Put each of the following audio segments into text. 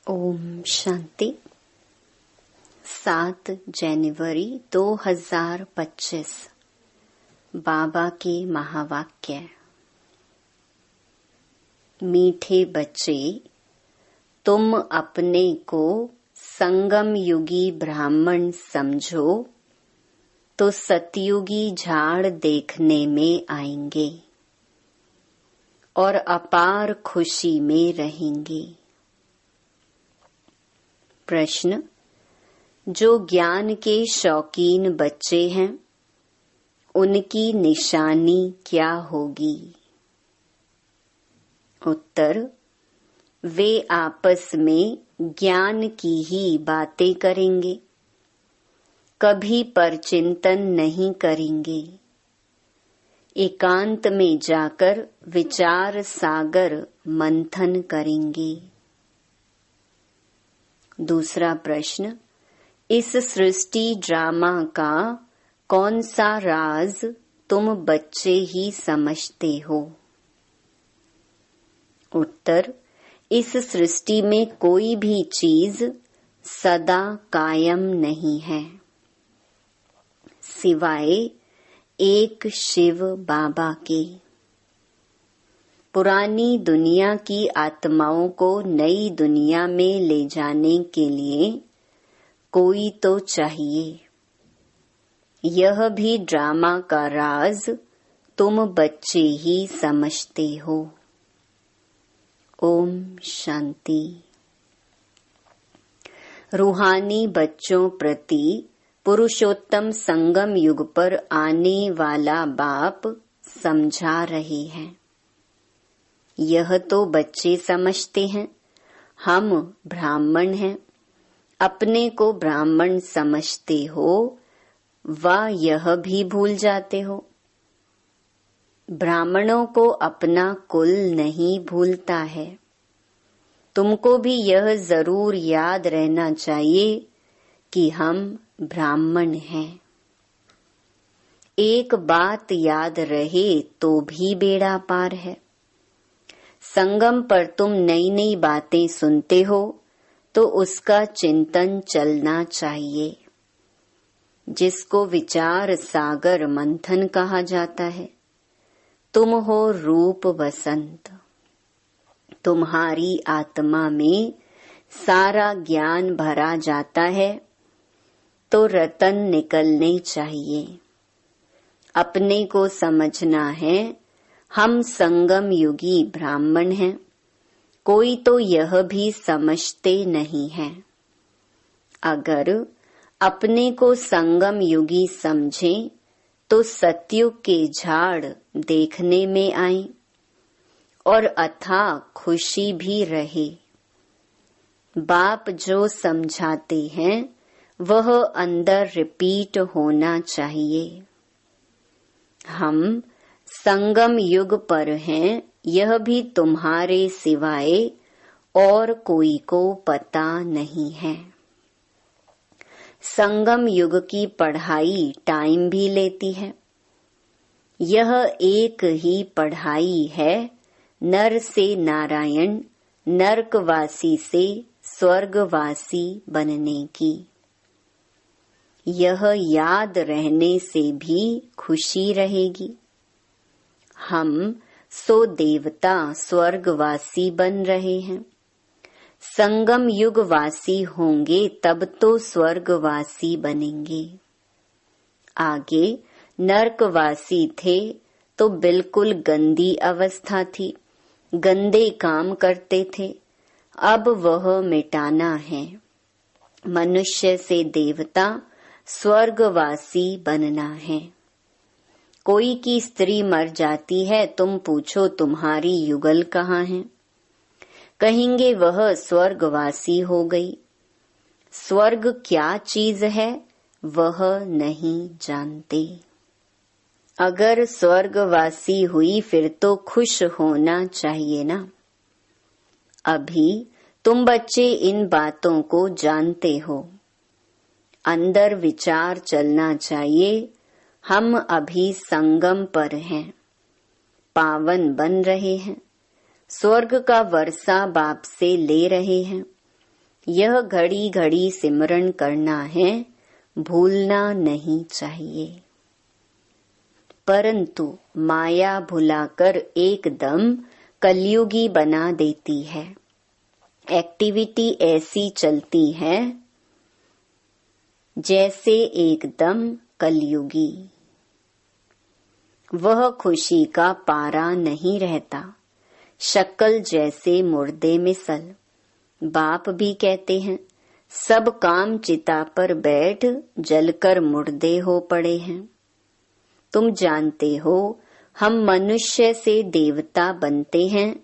ओम शांति। 7 जनवरी 2025 बाबा के महावाक्य। मीठे बच्चे, तुम अपने को संगम युगी ब्राह्मण समझो तो सतयुगी झाड़ देखने में आएंगे और अपार खुशी में रहेंगे। प्रश्न: जो ज्ञान के शौकीन बच्चे हैं, उनकी निशानी क्या होगी? उत्तर: वे आपस में ज्ञान की ही बातें करेंगे, कभी परचिंतन नहीं करेंगे। एकांत में जाकर विचार सागर मंथन करेंगे। दूसरा प्रश्न: इस सृष्टि ड्रामा का कौन सा राज तुम बच्चे ही समझते हो? उत्तर: इस सृष्टि में कोई भी चीज सदा कायम नहीं है, सिवाय एक शिव बाबा के। पुरानी दुनिया की आत्माओं को नई दुनिया में ले जाने के लिए कोई तो चाहिए। यह भी ड्रामा का राज तुम बच्चे ही समझते हो। ओम शांति। रूहानी बच्चों प्रति पुरुषोत्तम संगम युग पर आने वाला बाप समझा रहे हैं। यह तो बच्चे समझते हैं हम ब्राह्मण हैं, अपने को ब्राह्मण समझते हो व यह भी भूल जाते हो। ब्राह्मणों को अपना कुल नहीं भूलता है। तुमको भी यह जरूर याद रहना चाहिए कि हम ब्राह्मण हैं। एक बात याद रहे तो भी बेड़ा पार है। संगम पर तुम नई नई बातें सुनते हो तो उसका चिंतन चलना चाहिए, जिसको विचार सागर मंथन कहा जाता है। तुम हो रूप वसंत, तुम्हारी आत्मा में सारा ज्ञान भरा जाता है तो रतन निकलने चाहिए। अपने को समझना है हम संगम युगी ब्राह्मण हैं। कोई तो यह भी समझते नहीं है। अगर अपने को संगम युगी समझें तो सतयुग के झाड़ देखने में आए और अथाह खुशी भी रहे। बाप जो समझाते हैं वह अंदर रिपीट होना चाहिए। हम संगम युग पर हैं, यह भी तुम्हारे सिवाय और कोई को पता नहीं है। संगम युग की पढ़ाई टाइम भी लेती है। यह एक ही पढ़ाई है, नर से नारायण, नरकवासी से स्वर्गवासी बनने की। यह याद रहने से भी खुशी रहेगी। हम सो देवता स्वर्गवासी बन रहे हैं। संगम युगवासी होंगे तब तो स्वर्गवासी बनेंगे। आगे नरकवासी थे तो बिल्कुल गंदी अवस्था थी, गंदे काम करते थे। अब वह मिटाना है। मनुष्य से देवता स्वर्गवासी बनना है। कोई की स्त्री मर जाती है, तुम पूछो तुम्हारी युगल कहाँ है? कहेंगे वह स्वर्गवासी हो गई। स्वर्ग क्या चीज है वह नहीं जानते। अगर स्वर्गवासी हुई फिर तो खुश होना चाहिए ना। अभी तुम बच्चे इन बातों को जानते हो। अंदर विचार चलना चाहिए हम अभी संगम पर हैं, पावन बन रहे हैं, स्वर्ग का वर्षा बाप से ले रहे हैं। यह घड़ी घड़ी सिमरन करना है, भूलना नहीं चाहिए। परंतु माया भुलाकर एकदम कलयुगी बना देती है। एक्टिविटी ऐसी चलती है जैसे एकदम कलयुगी। वह खुशी का पारा नहीं रहता, शक्ल जैसे मुर्दे मिसल। बाप भी कहते हैं, सब काम चिता पर बैठ जलकर मुर्दे हो पड़े हैं। तुम जानते हो, हम मनुष्य से देवता बनते हैं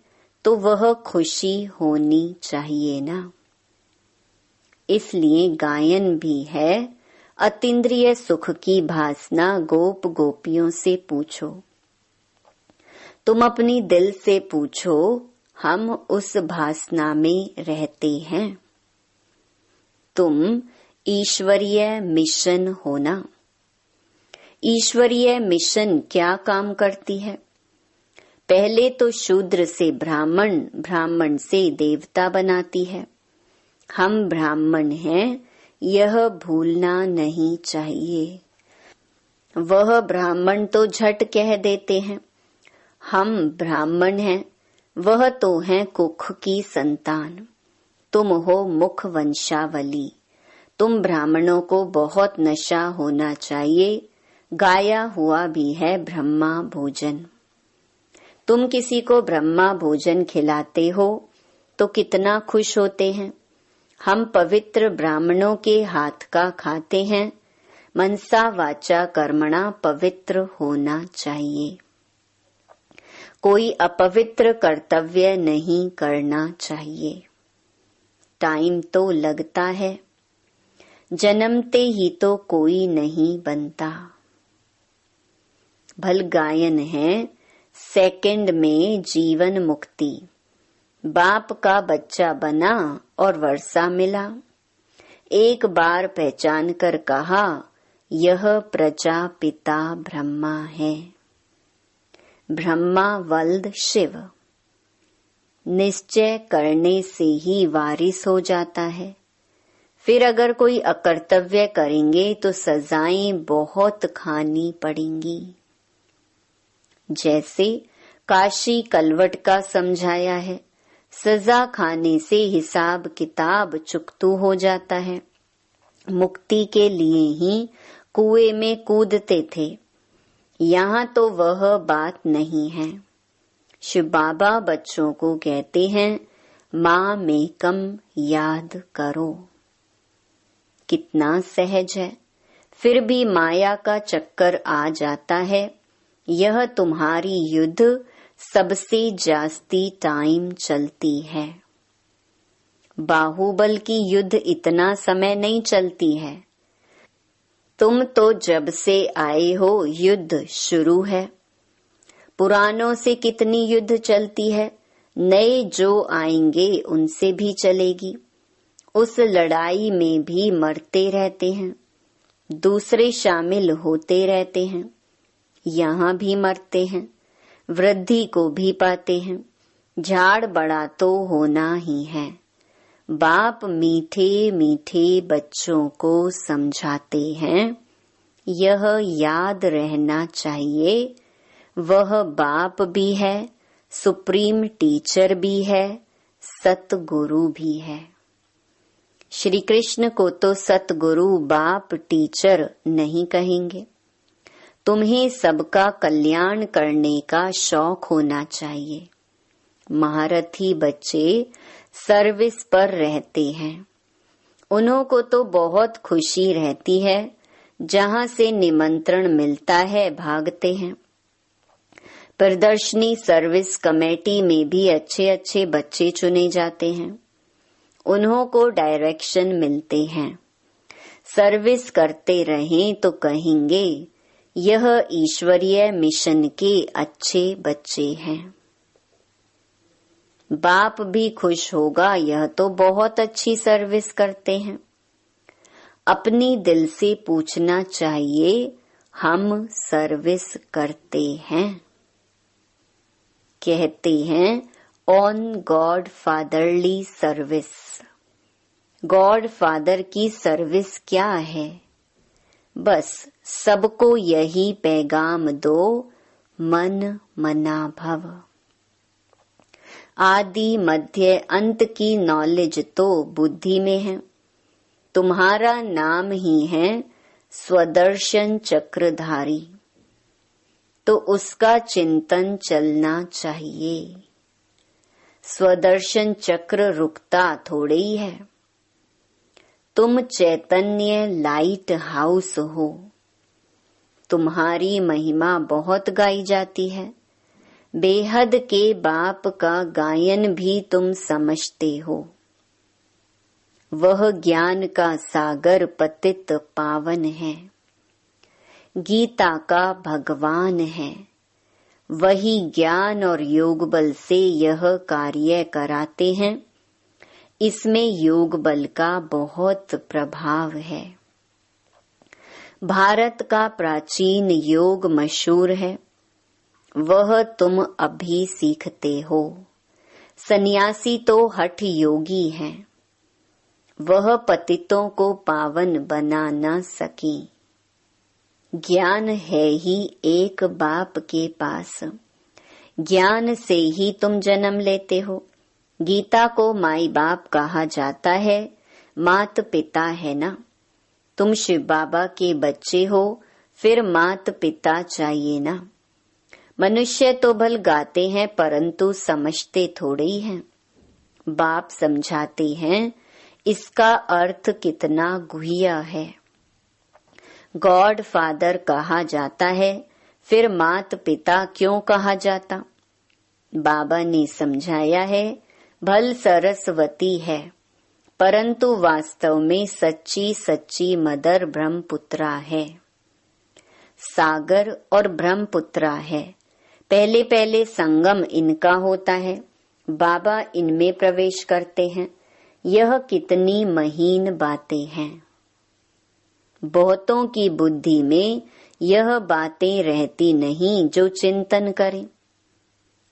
तो वह खुशी होनी चाहिए ना। इसलिए गायन भी है, अतीन्द्रिय सुख की भासना गोप गोपियों से पूछो। तुम अपनी दिल से पूछो, हम उस भासना में रहते हैं। तुम ईश्वरीय मिशन हो ना। ईश्वरीय मिशन क्या काम करती है? पहले तो शूद्र से ब्राह्मण, ब्राह्मण से देवता बनाती है। हम ब्राह्मण हैं, यह भूलना नहीं चाहिए। वह ब्राह्मण तो झट कह देते हैं, हम ब्राह्मण हैं, वह तो हैं कुख की संतान। तुम हो मुख वंशावली। तुम ब्राह्मणों को बहुत नशा होना चाहिए। गाया हुआ भी है ब्रह्मा भोजन। तुम किसी को ब्रह्मा भोजन खिलाते हो तो कितना खुश होते हैं। हम पवित्र ब्राह्मणों के हाथ का खाते हैं। मनसा वाचा कर्मणा पवित्र होना चाहिए। कोई अपवित्र कर्तव्य नहीं करना चाहिए। टाइम तो लगता है, जन्मते ही तो कोई नहीं बनता। भल गायन है, सेकंड में जीवन मुक्ति। बाप का बच्चा बना और वर्षा मिला। एक बार पहचान कर कहा, यह प्रजापिता ब्रह्मा है। ब्रह्मा वल्द शिव। निश्चय करने से ही वारिस हो जाता है। फिर अगर कोई अकर्तव्य करेंगे तो सजाएं बहुत खानी पड़ेंगी। जैसे काशी कलवट का समझाया है, सजा खाने से हिसाब किताब चुकतू हो जाता है। मुक्ति के लिए ही कुएं में कूदते थे। यहाँ तो वह बात नहीं है। शिव बाबा बच्चों को कहते हैं, माँ में कम याद करो। कितना सहज है, फिर भी माया का चक्कर आ जाता है। यह तुम्हारी युद्ध सबसे जास्ती टाइम चलती है। बाहुबल की युद्ध इतना समय नहीं चलती है। तुम तो जब से आए हो युद्ध शुरू है। पुरानों से कितनी युद्ध चलती है, नए जो आएंगे उनसे भी चलेगी। उस लड़ाई में भी मरते रहते हैं, दूसरे शामिल होते रहते हैं। यहाँ भी मरते हैं, वृद्धि को भी पाते हैं। झाड़ बड़ा तो होना ही है। बाप मीठे मीठे बच्चों को समझाते हैं, यह याद रहना चाहिए, वह बाप भी है, सुप्रीम टीचर भी है, सतगुरु भी है। श्री कृष्ण को तो सतगुरु बाप टीचर नहीं कहेंगे। तुम्हें सबका कल्याण करने का शौक होना चाहिए। महारथी बच्चे सर्विस पर रहते हैं। उन्हों को तो बहुत खुशी रहती है, जहाँ से निमंत्रण मिलता है भागते हैं। प्रदर्शनी सर्विस कमेटी में भी अच्छे अच्छे बच्चे चुने जाते हैं। उन्हों को डायरेक्शन मिलते हैं। सर्विस करते रहें तो कहेंगे, यह ईश्वरीय मिशन के अच्छे बच्चे हैं। बाप भी खुश होगा, यह तो बहुत अच्छी सर्विस करते हैं। अपनी दिल से पूछना चाहिए, हम सर्विस करते हैं। कहते हैं on God fatherly service. God father की सर्विस क्या है? बस सबको यही पैगाम दो, मन मना भव। आदि मध्य अंत की नॉलेज तो बुद्धि में है। तुम्हारा नाम ही है स्वदर्शन चक्रधारी, तो उसका चिंतन चलना चाहिए। स्वदर्शन चक्र रुकता थोड़ी ही है। तुम चैतन्य लाइट हाउस हो। तुम्हारी महिमा बहुत गाई जाती है। बेहद के बाप का गायन भी तुम समझते हो। वह ज्ञान का सागर पतित पावन है। गीता का भगवान है। वही ज्ञान और योग बल से यह कार्य कराते हैं। इसमें योग बल का बहुत प्रभाव है। भारत का प्राचीन योग मशहूर है। वह तुम अभी सीखते हो। सन्यासी तो हठ योगी हैं। वह पतितों को पावन बना न सकी। ज्ञान है ही एक बाप के पास। ज्ञान से ही तुम जन्म लेते हो। गीता को माई बाप कहा जाता है। मात पिता है ना। तुम शिव बाबा के बच्चे हो, फिर मात पिता चाहिए ना। मनुष्य तो भल गाते हैं परंतु समझते थोड़े ही हैं। बाप समझाते हैं इसका अर्थ कितना गुह्य है। गॉड फादर कहा जाता है, फिर मात पिता क्यों कहा जाता? बाबा ने समझाया है भल सरस्वती है, परंतु वास्तव में सच्ची सच्ची मदर ब्रह्मपुत्रा है। सागर और ब्रह्मपुत्रा है। पहले पहले संगम इनका होता है। बाबा इनमें प्रवेश करते हैं। यह कितनी महीन बातें हैं। बहुतों की बुद्धि में यह बातें रहती नहीं जो चिंतन करें।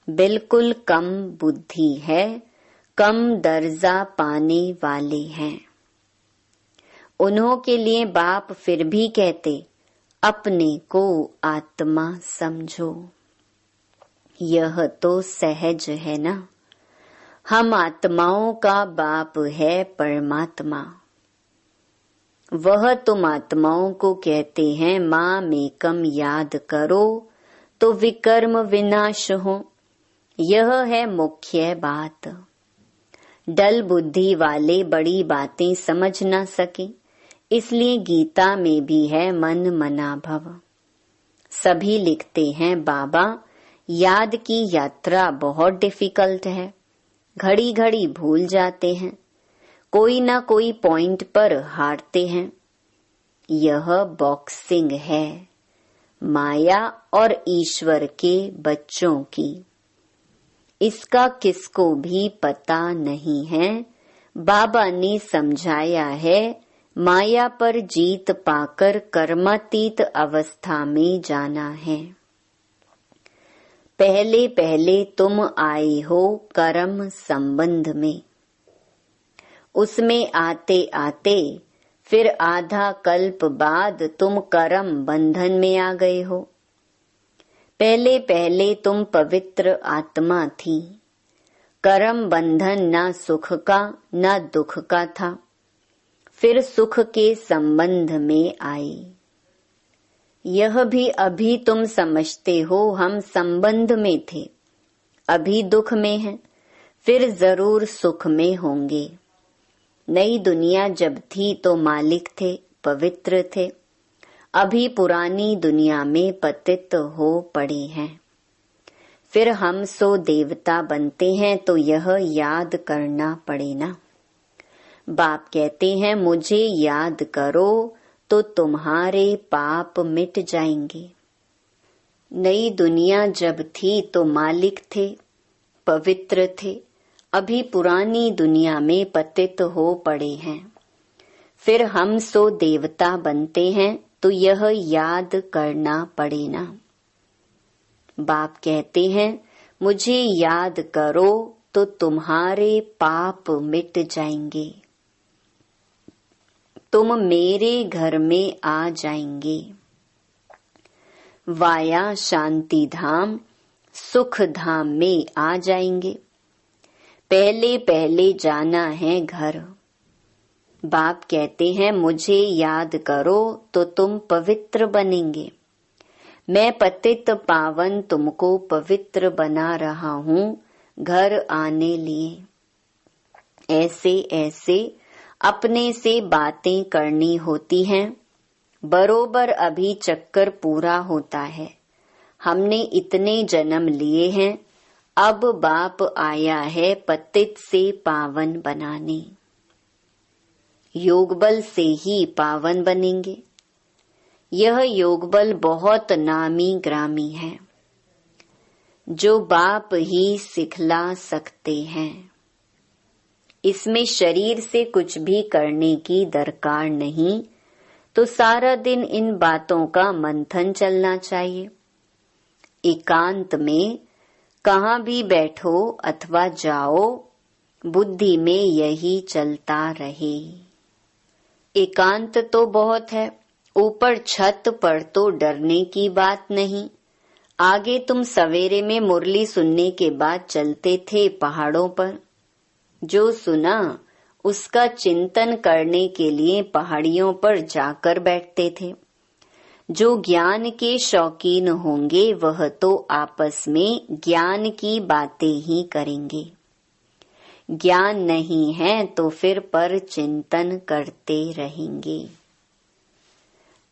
बिल्कुल कम बुद्धि है। कम दर्जा पाने वाले हैं। उन्हों के लिए बाप फिर भी कहते अपने को आत्मा समझो। यह तो सहज है ना। हम आत्माओं का बाप है परमात्मा। वह तुम आत्माओं को कहते हैं माँ मेकम याद करो तो विकर्म विनाश हो। यह है मुख्य बात। डल बुद्धि वाले बड़ी बातें समझ न सके, इसलिए गीता में भी है मन मना भव। सभी लिखते हैं बाबा याद की यात्रा बहुत डिफिकल्ट है। घड़ी घड़ी भूल जाते हैं। कोई ना कोई पॉइंट पर हारते हैं। यह बॉक्सिंग है, माया और ईश्वर के बच्चों की। इसका किसको भी पता नहीं है। बाबा ने समझाया है माया पर जीत पाकर कर्मातीत अवस्था में जाना है। पहले पहले तुम आए हो कर्म संबंध में। उसमें आते आते फिर आधा कल्प बाद तुम कर्म बंधन में आ गए हो। पहले पहले तुम पवित्र आत्मा थी। कर्म बंधन ना सुख का ना दुख का था। फिर सुख के संबंध में आए। यह भी अभी तुम समझते हो हम संबंध में थे, अभी दुख में हैं, फिर जरूर सुख में होंगे। नई दुनिया जब थी तो मालिक थे, पवित्र थे। अभी पुरानी दुनिया में पतित हो पड़े हैं। फिर हम सो देवता बनते हैं तो यह याद करना पड़े ना। बाप कहते हैं मुझे याद करो तो तुम्हारे पाप मिट जाएंगे। नई दुनिया जब थी तो मालिक थे, पवित्र थे। अभी पुरानी दुनिया में पतित हो पड़े हैं। फिर हम सो देवता बनते हैं तो यह याद करना पड़े ना। बाप कहते हैं मुझे याद करो तो तुम्हारे पाप मिट जाएंगे। तुम मेरे घर में आ जाएंगे। वाया शांति धाम सुख धाम में आ जाएंगे। पहले पहले जाना है घर। बाप कहते हैं मुझे याद करो तो तुम पवित्र बनेंगे। मैं पतित पावन तुमको पवित्र बना रहा हूँ घर आने लिए। ऐसे ऐसे अपने से बातें करनी होती हैं। बरोबर अभी चक्कर पूरा होता है। हमने इतने जन्म लिए हैं, अब बाप आया है पतित से पावन बनाने। योग बल से ही पावन बनेंगे। यह योग बल बहुत नामी ग्रामी है, जो बाप ही सिखला सकते हैं। इसमें शरीर से कुछ भी करने की दरकार नहीं, तो सारा दिन इन बातों का मंथन चलना चाहिए। एकांत में कहाँ भी बैठो अथवा जाओ, बुद्धि में यही चलता रहे। एकांत तो बहुत है, ऊपर छत पर तो डरने की बात नहीं। आगे तुम सवेरे में मुरली सुनने के बाद चलते थे पहाड़ों पर। जो सुना उसका चिंतन करने के लिए पहाड़ियों पर जाकर बैठते थे। जो ज्ञान के शौकीन होंगे वह तो आपस में ज्ञान की बातें ही करेंगे। ज्ञान नहीं है तो फिर पर चिंतन करते रहेंगे।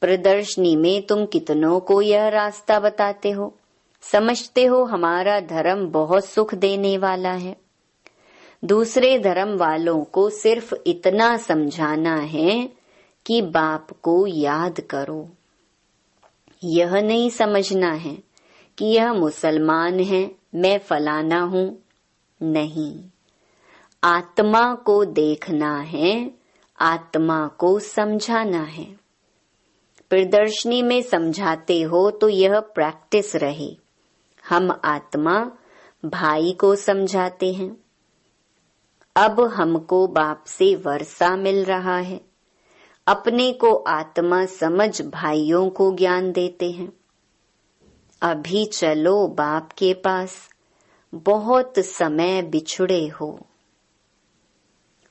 प्रदर्शनी में तुम कितनों को यह रास्ता बताते हो, समझते हो हमारा धर्म बहुत सुख देने वाला है। दूसरे धर्म वालों को सिर्फ इतना समझाना है कि बाप को याद करो। यह नहीं समझना है कि यह मुसलमान है, मैं फलाना हूँ। नहीं, आत्मा को देखना है, आत्मा को समझाना है। प्रदर्शनी में समझाते हो तो यह प्रैक्टिस रहे। हम आत्मा भाई को समझाते हैं। अब हमको बाप से वर्षा मिल रहा है। अपने को आत्मा समझ भाइयों को ज्ञान देते हैं। अभी चलो बाप के पास, बहुत समय बिछुड़े हो।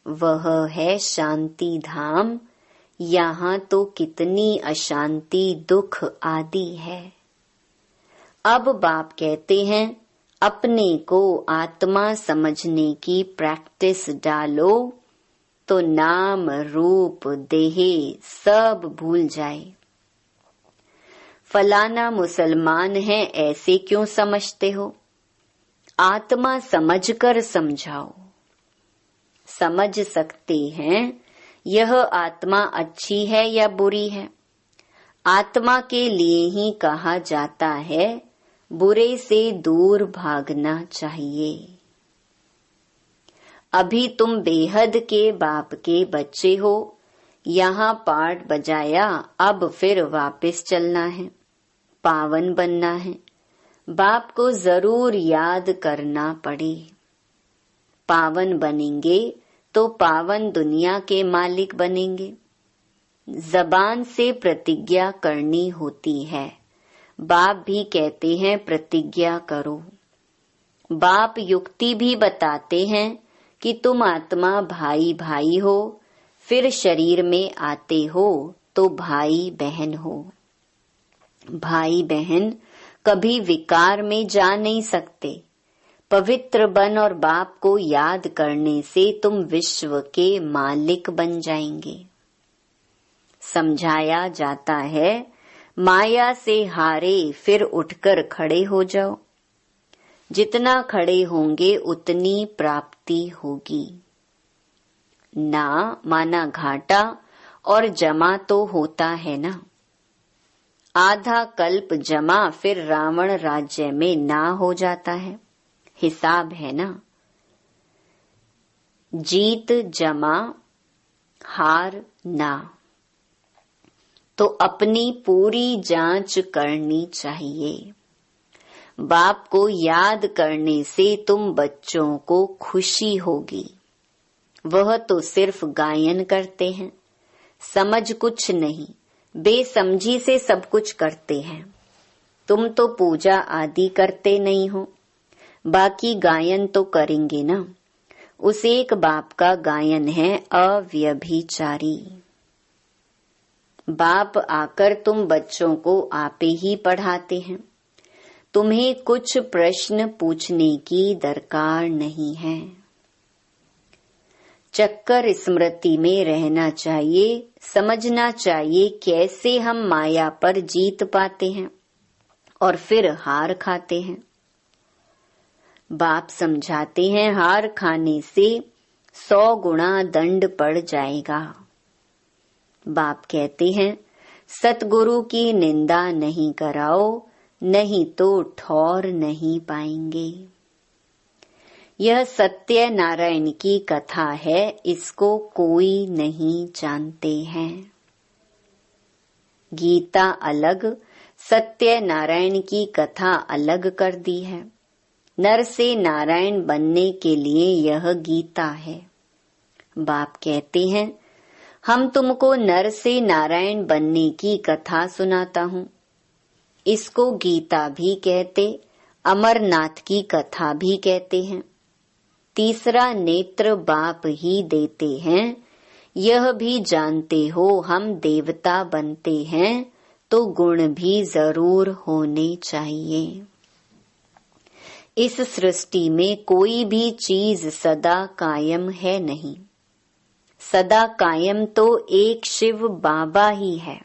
वह है शांति धाम, यहाँ तो कितनी अशांति दुख आदि है। अब बाप कहते हैं अपने को आत्मा समझने की प्रैक्टिस डालो तो नाम रूप देह सब भूल जाए। फलाना मुसलमान है ऐसे क्यों समझते हो? आत्मा समझकर समझाओ। समझ सकते हैं यह आत्मा अच्छी है या बुरी है। आत्मा के लिए ही कहा जाता है बुरे से दूर भागना चाहिए। अभी तुम बेहद के बाप के बच्चे हो। यहाँ पाठ बजाया, अब फिर वापस चलना है, पावन बनना है। बाप को जरूर याद करना पड़े। पावन बनेंगे तो पावन दुनिया के मालिक बनेंगे। जबान से प्रतिज्ञा करनी होती है। बाप भी कहते हैं प्रतिज्ञा करो। बाप युक्ति भी बताते हैं कि तुम आत्मा भाई भाई हो, फिर शरीर में आते हो तो भाई बहन हो। भाई बहन कभी विकार में जा नहीं सकते। पवित्र बन और बाप को याद करने से तुम विश्व के मालिक बन जाएंगे। समझाया जाता है माया से हारे फिर उठकर खड़े हो जाओ। जितना खड़े होंगे उतनी प्राप्ति होगी। ना माना घाटा और जमा तो होता है ना। आधा कल्प जमा फिर रावण राज्य में ना हो जाता है। हिसाब है ना। जीत जमा हार ना। तो अपनी पूरी जांच करनी चाहिए। बाप को याद करने से तुम बच्चों को खुशी होगी। वह तो सिर्फ गायन करते हैं, समझ कुछ नहीं, बेसमझी से सब कुछ करते हैं। तुम तो पूजा आदि करते नहीं हो, बाकी गायन तो करेंगे ना। उस एक बाप का गायन है अव्यभिचारी। बाप आकर तुम बच्चों को आपे ही पढ़ाते हैं। तुम्हें कुछ प्रश्न पूछने की दरकार नहीं है। चक्कर स्मृति में रहना चाहिए, समझना चाहिए कैसे हम माया पर जीत पाते हैं और फिर हार खाते हैं। बाप समझाते हैं हार खाने से 100 गुना दंड पड़ जाएगा। बाप कहते हैं सतगुरु की निंदा नहीं कराओ, नहीं तो ठौर नहीं पाएंगे। यह सत्य नारायण की कथा है, इसको कोई नहीं जानते हैं। गीता अलग, सत्य नारायण की कथा अलग कर दी है। नर से नारायण बनने के लिए यह गीता है। बाप कहते हैं हम तुमको नर से नारायण बनने की कथा सुनाता हूँ। इसको गीता भी कहते, अमरनाथ की कथा भी कहते हैं। तीसरा नेत्र बाप ही देते हैं। यह भी जानते हो हम देवता बनते हैं तो गुण भी जरूर होने चाहिए। इस सृष्टि में कोई भी चीज सदा कायम है नहीं। सदा कायम तो एक शिव बाबा ही है,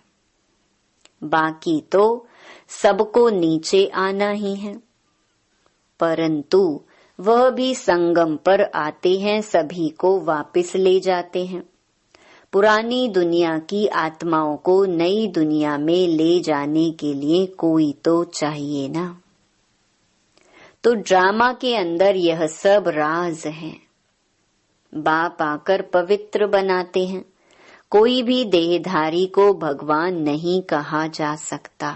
बाकी तो सबको नीचे आना ही है। परंतु वह भी संगम पर आते हैं, सभी को वापस ले जाते हैं। पुरानी दुनिया की आत्माओं को नई दुनिया में ले जाने के लिए कोई तो चाहिए ना। तो ड्रामा के अंदर यह सब राज है। बाप आकर पवित्र बनाते हैं। कोई भी देहधारी को भगवान नहीं कहा जा सकता।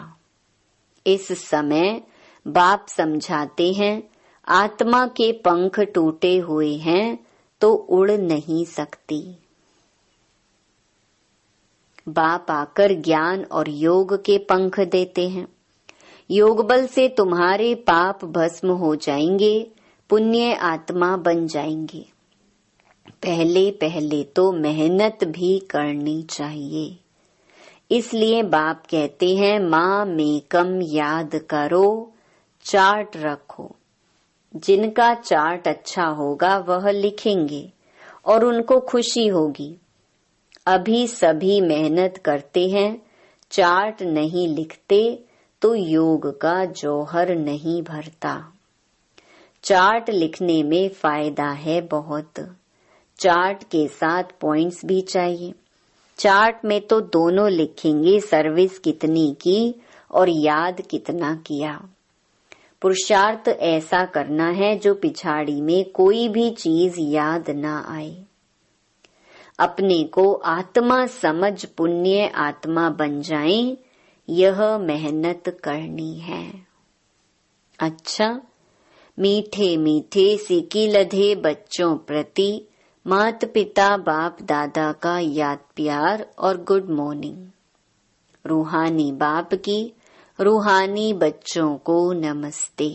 इस समय बाप समझाते हैं आत्मा के पंख टूटे हुए हैं तो उड़ नहीं सकती। बाप आकर ज्ञान और योग के पंख देते हैं। योग बल से तुम्हारे पाप भस्म हो जाएंगे, पुण्य आत्मा बन जाएंगे। पहले पहले तो मेहनत भी करनी चाहिए। इसलिए बाप कहते हैं माँ मेकम याद करो, चार्ट रखो। जिनका चार्ट अच्छा होगा वह लिखेंगे और उनको खुशी होगी। अभी सभी मेहनत करते हैं, चार्ट नहीं लिखते तो योग का जौहर नहीं भरता। चार्ट लिखने में फायदा है बहुत। चार्ट के साथ पॉइंट्स भी चाहिए। चार्ट में तो दोनों लिखेंगे, सर्विस कितनी की और याद कितना किया। पुरुषार्थ ऐसा करना है जो पिछाड़ी में कोई भी चीज याद ना आए। अपने को आत्मा समझ पुण्य आत्मा बन जाएं, यह मेहनत करनी है। अच्छा, मीठे मीठे सिकी लधे बच्चों प्रति माता पिता बाप दादा का याद प्यार और गुड मॉर्निंग। रूहानी बाप की रूहानी बच्चों को नमस्ते।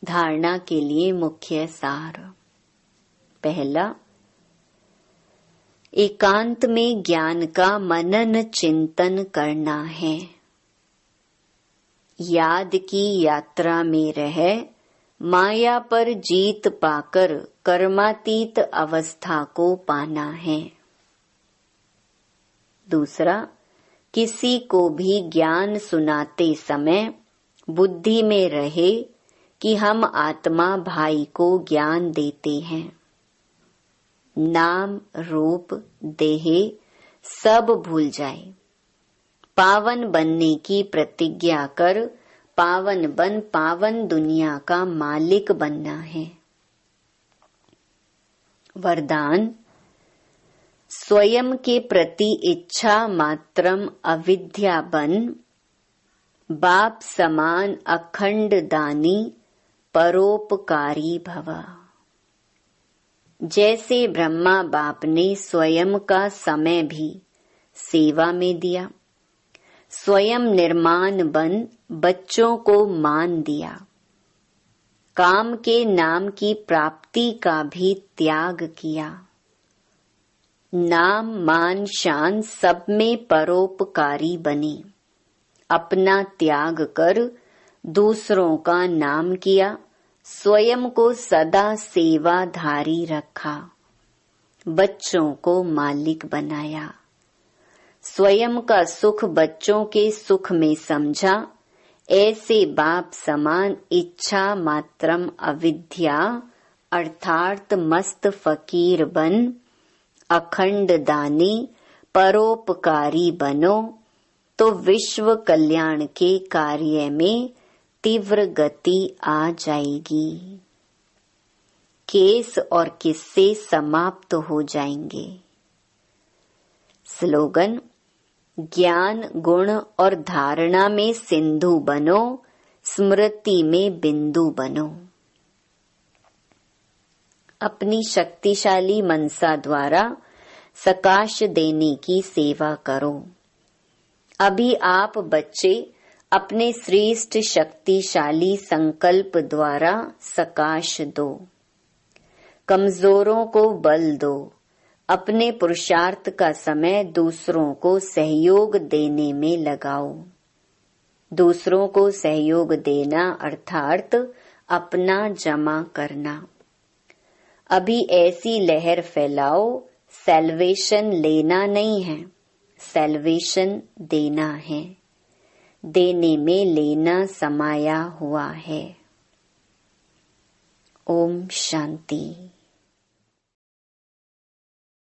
धारणा के लिए मुख्य सार। पहला, एकांत में ज्ञान का मनन चिंतन करना है। याद की यात्रा में रह माया पर जीत पाकर कर्मातीत अवस्था को पाना है। दूसरा, किसी को भी ज्ञान सुनाते समय बुद्धि में रहे कि हम आत्मा भाई को ज्ञान देते हैं। नाम रूप देह सब भूल जाए। पावन बनने की प्रतिज्ञा कर पावन बन पावन दुनिया का मालिक बनना है। वरदान, स्वयं के प्रति इच्छा मात्रम अविद्या बन, बाप समान अखंड दानी परोपकारी भव। जैसे ब्रह्मा बाप ने स्वयं का समय भी सेवा में दिया, स्वयं निर्माण बन बच्चों को मान दिया, काम के नाम की प्राप्ति का भी त्याग किया, नाम मान शान सब में परोपकारी बने, अपना त्याग कर दूसरों का नाम किया, स्वयं को सदा सेवाधारी रखा, बच्चों को मालिक बनाया, स्वयं का सुख बच्चों के सुख में समझा, ऐसे बाप समान इच्छा मात्रम अविद्या अर्थात मस्त फकीर बन अखंड दानी परोपकारी बनो तो विश्व कल्याण के कार्य में तीव्र गति आ जाएगी। केस और किस्से समाप्त हो जाएंगे। स्लोगन: ज्ञान गुण और धारणा में सिंधु बनो, स्मृति में बिंदु बनो। अपनी शक्तिशाली मनसा द्वारा सकाश देने की सेवा करो। अभी आप बच्चे अपने श्रेष्ठ शक्तिशाली संकल्प द्वारा सकाश दो, कमजोरों को बल दो, अपने पुरुषार्थ का समय दूसरों को सहयोग देने में लगाओ। दूसरों को सहयोग देना अर्थात अपना जमा करना। अभी ऐसी लहर फैलाओ, सैल्वेशन लेना नहीं है, सैल्वेशन देना है। देने में लेना समाया हुआ है। ओम शांति।